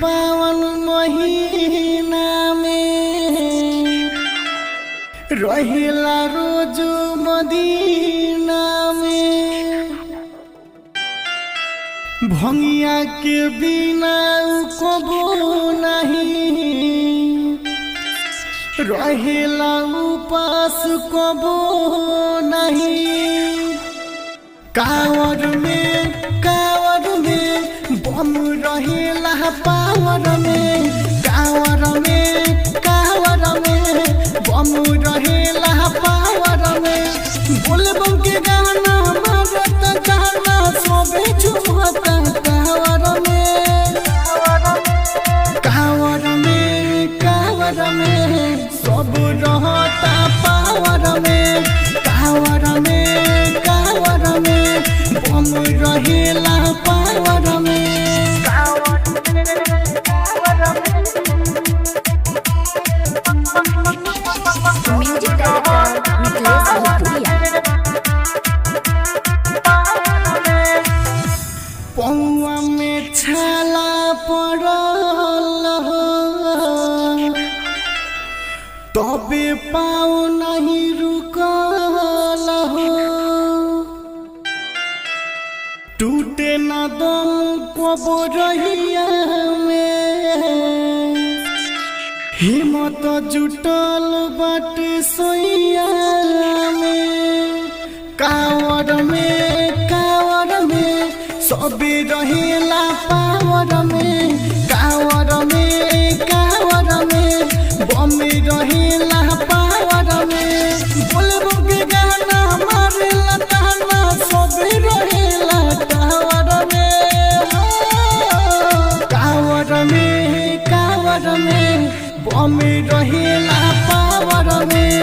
पावन महीना में रहिला रोज मदीना में भंगिया के बिना कबो नहीं रहेला उपास कबो नहीं। कांवर में बम रहेला पावर में कांवर में बम रहेला पावर में बोल बम के गाना मारत गाना सोबे झुमता कांवर में सब रहता पावर में कांवर में बम रहेला पावर में। म्यूजिक डायरेक्टर मिथिलेश भोजपुरिया। पौआ में छाला पड़ल तबे पाँव नहीं रुकल टूटे न दम कबो रहिया में हिम्मत जुटल बाटे सोइया में कांवर में सबे रहेला पावर में कांवर में बम रहेला पावर में बोलबो के गाना मारेला ताना सबे रहेला कांवर में बम रहेला पावर में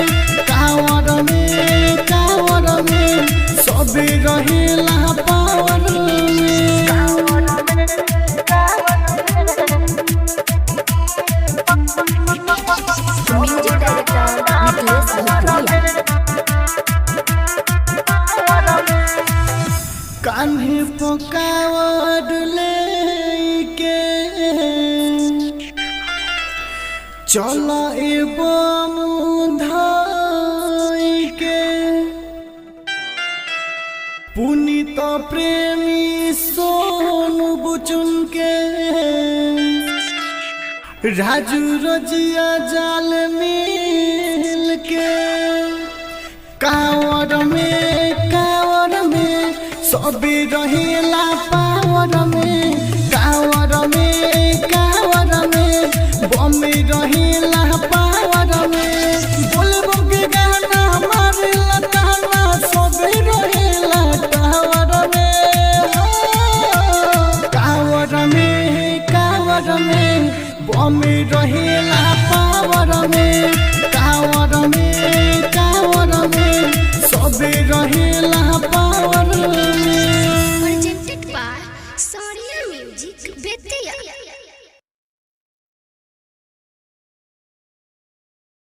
कांवर में सबे रहेला पावर में। म्यूजिक डायरेक्टर मिथिलेश भोजपुरिया। कान्हे पकावट लेके चल एवं धाई के पुनीत प्रेमी सोनू बुचुन के राजू रजिया जाल मिल के कांवर में सबे रहेला